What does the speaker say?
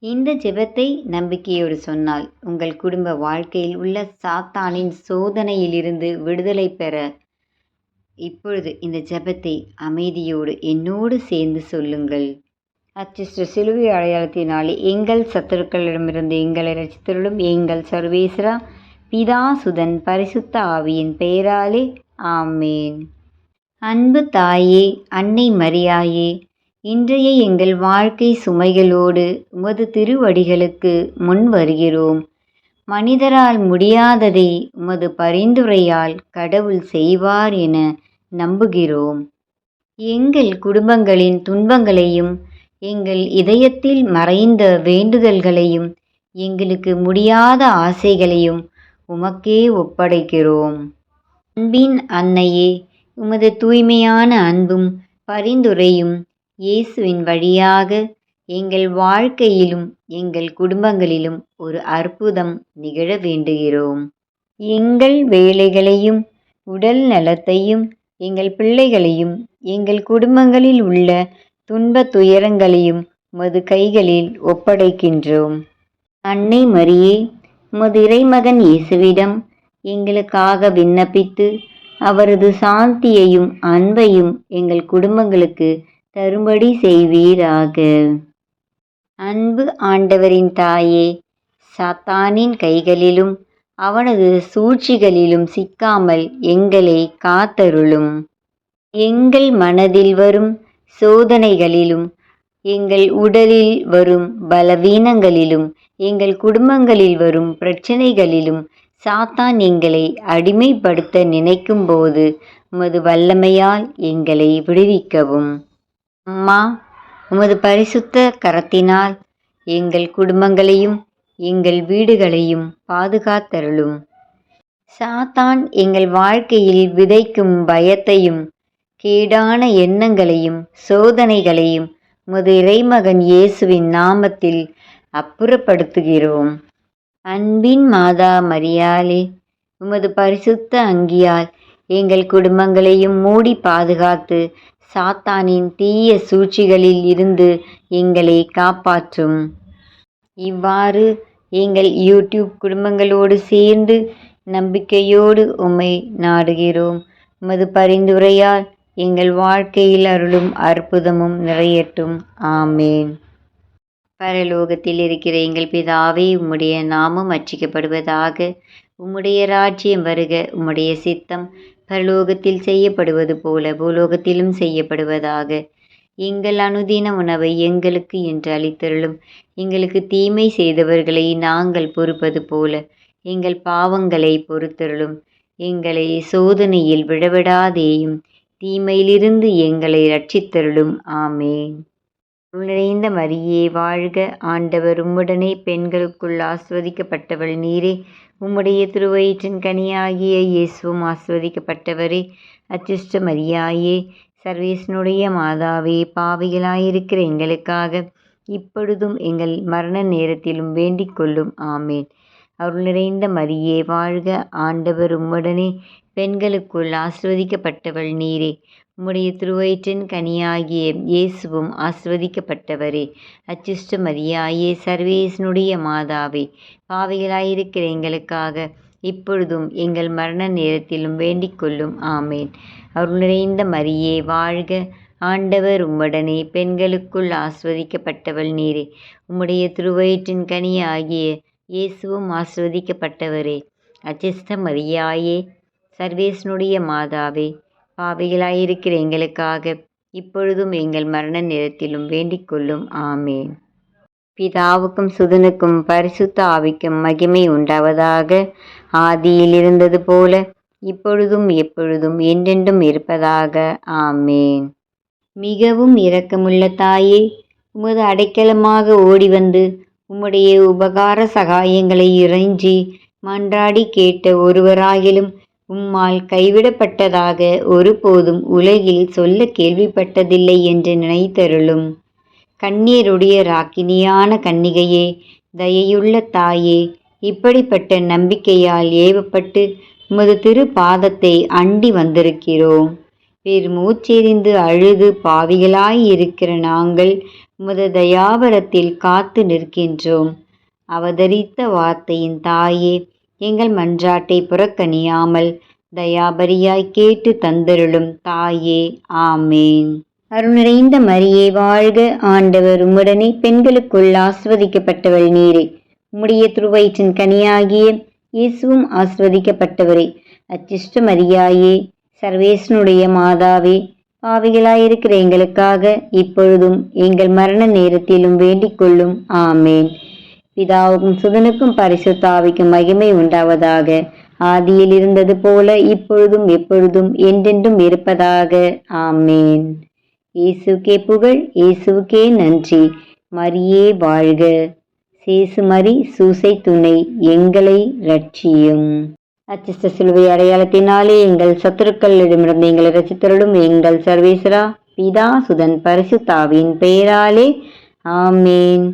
இந்த ஜெபத்தை நம்பிக்கையோடு சொன்னால் உங்கள் குடும்ப வாழ்க்கையில் உள்ள சாத்தானின் சோதனையிலிருந்து விடுதலை பெற இப்பொழுது இந்த ஜெபத்தை அமைதியோடு என்னோடு சேர்ந்து சொல்லுங்கள். அச்சிஷ்ட சிலுவை அடையாளத்தினாலே எங்கள் சத்துருக்களிடமிருந்து எங்களை ரட்சித்தருளும் எங்கள் சர்வேஸ்வரா, பிதா சுதன் பரிசுத்த ஆவியின் பெயராலே ஆமேன். அன்பு தாயே, அன்னை மரியாயே, இன்றைய எங்கள் வாழ்க்கை சுமைகளோடு உமது திருவடிகளுக்கு முன் வருகிறோம். மனிதரால் முடியாததை உமது பரிந்துரையால் கடவுள் செய்வார் என நம்புகிறோம். எங்கள் குடும்பங்களின் துன்பங்களையும் எங்கள் இதயத்தில் மறைந்த வேண்டுதல்களையும் எங்களுக்கு முடியாத ஆசைகளையும் உமக்கே ஒப்படைக்கிறோம். அன்பின் அன்னையே, உமது தூய்மையான அன்பும் பரிந்துரையும் இயேசுவின் வழியாக எங்கள் வாழ்க்கையிலும் எங்கள் குடும்பங்களிலும் ஒரு அற்புதம் நிகழ வேண்டுகிறோம். எங்கள் வேலைகளையும் உடல் நலத்தையும் எங்கள் பிள்ளைகளையும் எங்கள் குடும்பங்களில் உள்ள துன்ப துயரங்களையும் உமது கைகளில் ஒப்படைக்கின்றோம். அன்னை மரியே, உமது இறைமகன் இயேசுவிடம் எங்களுக்காக விண்ணப்பித்து அவரது சாந்தியையும் அன்பையும் எங்கள் குடும்பங்களுக்கு தரும்படி செய்வீராக. அன்பு ஆண்டவரின் தாயே, சாத்தானின் கைகளிலும் அவனது சூழ்ச்சிகளிலும் சிக்காமல் எங்களை காத்தருளும். எங்கள் மனதில் வரும் சோதனைகளிலும் எங்கள் உடலில் வரும் பலவீனங்களிலும் எங்கள் குடும்பங்களில் வரும் பிரச்சனைகளிலும் சாத்தான் எங்களை அடிமைப்படுத்த நினைக்கும் போது உமது வல்லமையால் எங்களை விடுவிக்கவும். அம்மா, உமது பரிசுத்த கரத்தினால் எங்கள் குடும்பங்களையும் எங்கள் வீடுகளையும் பாதுகாத்தருளும். சாத்தான் எங்கள் வாழ்க்கையில் விதைக்கும் பயத்தையும் கேடான எண்ணங்களையும் சோதனைகளையும் உமது இறைமகன் இயேசுவின் நாமத்தில் அப்புறப்படுத்துகிறோம். அன்பின் மாதா மரியாளே, உமது பரிசுத்த அங்கியால் எங்கள் குடும்பங்களையும் மூடி பாதுகாத்து சாத்தானின் தீய சூழ்ச்சிகளில் இருந்து எங்களை காப்பாற்றும். இவ்வாறு எங்கள் யூடியூப் குடும்பங்களோடு சேர்ந்து நம்பிக்கையோடு உம்மை நாடுகிறோம். உமது பரிந்துரையால் எங்கள் வாழ்க்கையில் அருளும் அற்புதமும் நிறையட்டும். ஆமேன். பரலோகத்தில் இருக்கிற எங்கள் பிதாவே, உம்முடைய நாமம் அர்ச்சிக்கப்படுவதாக. உம்முடைய ராஜ்யம் வருக. உம்முடைய சித்தம் பரலோகத்தில் செய்யப்படுவது போல பூலோகத்திலும் செய்யப்படுவதாக. எங்கள் அனுதின உணவை எங்களுக்கு இன்று அளித்தருளும். எங்களுக்கு தீமை செய்தவர்களை நாங்கள் பொறுப்பது போல எங்கள் பாவங்களை பொறுத்தருளும். எங்களை சோதனையில் விழவிடாதேயும், தீமையிலிருந்து எங்களை ரட்சித்தருளும். ஆமேன். நிறைந்த மரியே வாழ்க, ஆண்டவர் உம்முடனே, பெண்களுக்குள் ஆஸ்வதிக்கப்பட்டவள் நீரே. உம்முடைய திருவயிற்றின் கனியாகிய இயேசுவும் ஆஸ்வதிக்கப்பட்டவரே. அச்சிஷ்ட மரியாயே, சர்வேசனுடைய மாதாவே, பாவிகளாயிருக்கிற எங்களுக்காக இப்பொழுதும் எங்கள் மரண நேரத்திலும் வேண்டிக் கொள்ளும். ஆமேன். அருள் நிறைந்த மரியே வாழ்க, ஆண்டவர் உம்முடனே, பெண்களுக்குள் ஆஸ்வதிக்கப்பட்டவள் நீரே. உம்முடைய திருவயிற்றின் கனியாகிய இயேசுவும் ஆஸ்வதிக்கப்பட்டவரே. அச்சிஷ்ட மரியாயே, சர்வேசனுடைய மாதாவே, பாவிகளாயிருக்கிற எங்களுக்காக இப்பொழுதும் எங்கள் மரண நேரத்திலும் வேண்டிக் கொள்ளும். ஆமேன். அருள் நிறைந்த மரியே வாழ்க, ஆண்டவர் உம்முடனே, பெண்களுக்குள் ஆஸ்வதிக்கப்பட்டவள் நீரே. உம்முடைய திருவயிற்றின் கனியாகிய இயேசுவும் ஆஸ்வதிக்கப்பட்டவரே. அச்சிஷ்ட மரியாயே, சர்வேசனுடைய மாதாவே, பாவிகளாயிருக்கிற எங்களுக்காக இப்பொழுதும் எங்கள் மரண நேரத்திலும் வேண்டிக் கொள்ளும். ஆமேன். பிதாவுக்கும் சுதனுக்கும் பரிசுத்த ஆவிக்கும் மகிமை உண்டாவதாக. ஆதியில் இருந்தது போல இப்பொழுதும் எப்பொழுதும் என்றென்றும் இருப்பதாக. ஆமேன். மிகவும் இரக்கமுள்ள தாயே, உமது அடைக்கலமாக ஓடி வந்து உம்முடைய உபகார சகாயங்களை இறைஞ்சி மன்றாடி கேட்ட ஒருவராகிலும் உம்மால் கைவிடப்பட்டதாக ஒருபோதும் உலகில் சொல்ல கேள்விப்பட்டதில்லை என்று நினைத்தருளும். கண்ணீருடைய ராக்கினியான கன்னிகையே, தயையுள்ள தாயே, இப்படிப்பட்ட நம்பிக்கையால் ஏவப்பட்டு உமது திரு பாதத்தை அண்டி வந்திருக்கிறோம். பெருமூச்செறிந்து அழுது பாவிகளாயிருக்கிற நாங்கள் உமது தயாபரத்தில் காத்து நிற்கின்றோம். அவதரித்த வார்த்தையின் தாயே, எங்கள் மன்றாட்டை புறக்கணியாமல் தயாபரியாய் கேட்டு தந்தருளும் தாயே. ஆமேன். அருள் நிறைந்த மரியே வாழ்க, ஆண்டவர் உம்முடனே, பெண்களுக்குள் ஆஸ்வதிக்கப்பட்டவள் நீரே. உம்முடைய திருவயிற்றின் கனியாகிய இயேசுவும் ஆஸ்வதிக்கப்பட்டவரே. அச்சிஷ்ட மரியாயே, சர்வேசனுடைய மாதாவே, பாவிகளாயிருக்கிற எங்களுக்காக இப்பொழுதும் எங்கள் மரண நேரத்திலும் வேண்டிக் கொள்ளும். ஆமேன். பிதாவுக்கும் சுதனுக்கும் பரிசுத்தாவிக்கும் மகிமை உண்டாவதாக. ஆதியில் இருந்தது போல இப்பொழுதும் எப்பொழுதும் என்றென்றும் இருப்பதாக. ஆமேன். இயேசுக்கே புகழ், இயேசுக்கே நன்றி. மரியே வாழ்க. சேசு மரி சூசை துணை, எங்களை ரட்சியும். அச்சிஷ்ட சிலுவை அடையாளத்தினாலே எங்கள் சத்துருக்களிடமிருந்து எங்களை ரட்சித்தருளும் எங்கள் சர்வேஸ்வரா, பிதா சுதன் பரிசுத்தாவின் பெயராலே. ஆமேன்.